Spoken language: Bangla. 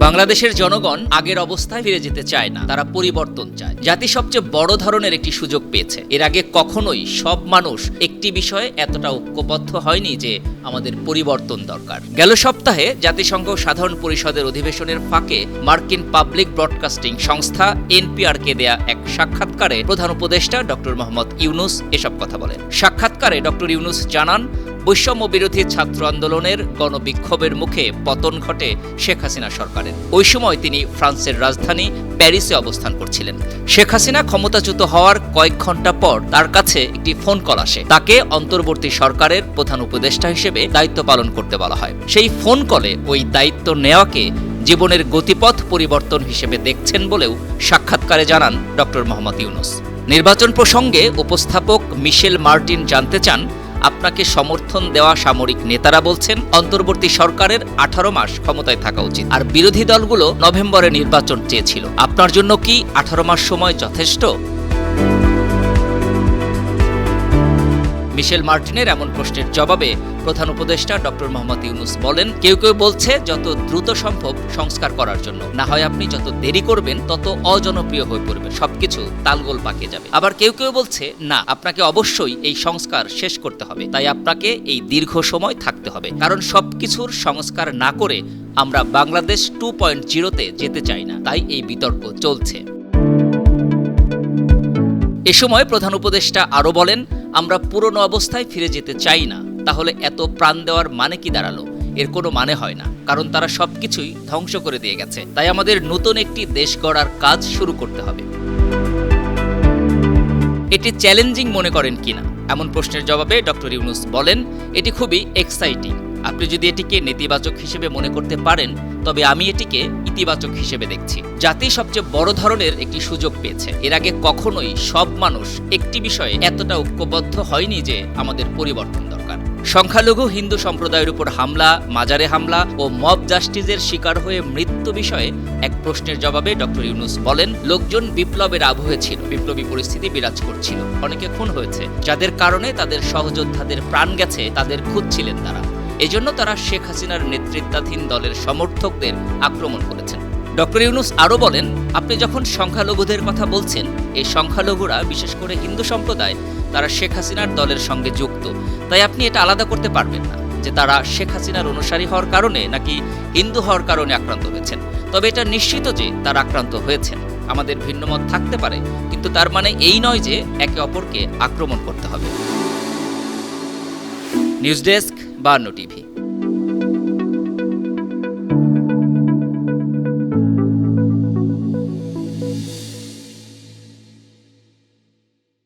বাংলাদেশের জনগণ আগের অবস্থায় ফিরে যেতে চায় না, তারা পরিবর্তন চায়। জাতি সবচেয়ে বড় ধরনের একটি সুযোগ পেয়েছে। এর আগে কখনোই সব মানুষ একটি বিষয়ে এতটা ঐক্যবদ্ধ হয়নি যে আমাদের পরিবর্তন দরকার। গেল সপ্তাহে জাতিসংঘ সাধারণ পরিষদের অধিবেশনের ফাঁকে মার্কিন পাবলিক ব্রডকাস্টিং সংস্থা এনপিআরকে দেয়া এক সাক্ষাৎকারে প্রধান উপদেষ্টা ডক্টর মোহাম্মদ ইউনূস এসব কথা বলেন। সাক্ষাৎকারে ডক্টর ইউনূস জানান, বৈষম্য বিরোধী ছাত্র আন্দোলনের গণবিক্ষোভের মুখে পতন ঘটে শেখ হাসিনা সরকারের। ওই সময় তিনি ফ্রান্সের রাজধানী প্যারিসে অবস্থান করছিলেন। শেখ হাসিনা ক্ষমতাচ্যুত হওয়ার কয়েক ঘন্টা পর তার কাছে একটি ফোন কল আসে। তাকে অন্তর্বর্তী সরকারের প্রধান উপদেষ্টা হিসেবে দায়িত্ব পালন করতে বলা হয়। সেই ফোন কলে ওই দায়িত্ব নেওয়াকে জীবনের গতিপথ পরিবর্তন হিসেবে দেখছেন বলেও সাক্ষাৎকারে জানান ডক্টর মোহাম্মদ ইউনূস। নির্বাচন প্রসঙ্গে উপস্থাপক মিশেল মার্টিন জানতে চান, আপনাকে সমর্থন দেওয়া সামরিক নেতারা বলছেন অন্তর্বর্তী সরকারের 18 মাস ক্ষমতায় থাকা উচিত, আর বিরোধী দলগুলো নভেম্বরে নির্বাচন চেয়েছিল। আপনার জন্য কি 18 মাস সময় যথেষ্ট? মিশেল মার্টিনের এমন প্রশ্নের জবাবে প্রধান উপদেষ্টা ডক্টর মোহাম্মদ ইউনূস বলেন, কেউ কেউ বলছে যত দ্রুত সম্ভব সংস্কার করার জন্য, না হয় আপনি যত দেরি করবেন তত অজনপ্রিয় হয়ে পড়বে, সবকিছু তালগোল পাকিয়ে যাবে। আবার কেউ কেউ বলছে না, আপনাকে অবশ্যই এই সংস্কার শেষ করতে হবে, তাই আপনাকে এই দীর্ঘ সময় থাকতে হবে, কারণ সবকিছুর সংস্কার না করে আমরা বাংলাদেশ 2.0-তে যেতে চাই না, তাই এই বিতর্ক চলছে। এ সময় প্রধান উপদেষ্টা আরও বলেন, আমরা পুরনো অবস্থায় ফিরে যেতে চাই না। তাহলে এত প্রাণ দেওয়ার মানে কি দাঁড়ালো? এর কোনো মানে হয় না, কারণ তারা সবকিছুই ধ্বংস করে দিয়ে গেছে। তাই আমাদের নতুন একটি দেশ গড়ার কাজ শুরু করতে হবে। এটি চ্যালেঞ্জিং মনে করেন কিনা এমন প্রশ্নের জবাবে ডক্টর ইউনূস বলেন, এটি খুবই এক্সাইটিং। আপনি যদি এটিকে নেতিবাচক হিসেবে মনে করতে পারেন, তবে আমি এটিকে ইতিবাচক হিসেবে দেখছি। জাতি সবচেয়ে বড় ধরনের একটি সুযোগ পেয়েছে। এর আগে কখনোই সব মানুষ একটি বিষয়ে এতটা ঐক্যবদ্ধ হয়নি যে আমাদের পরিবর্তন দরকার। সংখ্যালঘু হিন্দু সম্প্রদায়ের উপর হামলা, মাজারে হামলা ও মব জাস্টিসের শিকার হয়ে মৃত্যু বিষয়ে এক প্রশ্নের জবাবে ডক্টর ইউনূস বলেন, লোকজন বিপ্লবের আবহে ছিল, বিপ্লবী পরিস্থিতি বিরাজ করছিল, অনেকে খুন হয়েছে, যাদের কারণে তাদের সহযোদ্ধাদের প্রাণ গেছে, তাদের খুঁজছিলেন তারা। এজন্য তারা শেখ হাসিনার নেতৃত্বাধীন দলের সমর্থকদের আক্রমণ করেছেন। ডক্টর ইউনূস আরও বলেন, আপনি যখন সংখ্যালঘুদের কথা বলছেন, এই সংখ্যালঘুরা বিশেষ করে হিন্দু সম্প্রদায়, তারা শেখ হাসিনার দলের সঙ্গে যুক্ত। তাই আপনি এটা আলাদা করতে পারবেন না যে তারা শেখ হাসিনার অনুসারী হওয়ার কারণে নাকি হিন্দু হওয়ার কারণে আক্রান্ত হয়েছেন। তবে এটা নিশ্চিত যে তারা আক্রান্ত হয়েছেন। আমাদের ভিন্নমত থাকতে পারে, কিন্তু তার মানে এই নয় যে একে অপরকে আক্রমণ করতে হবে। News desk, 52 TV.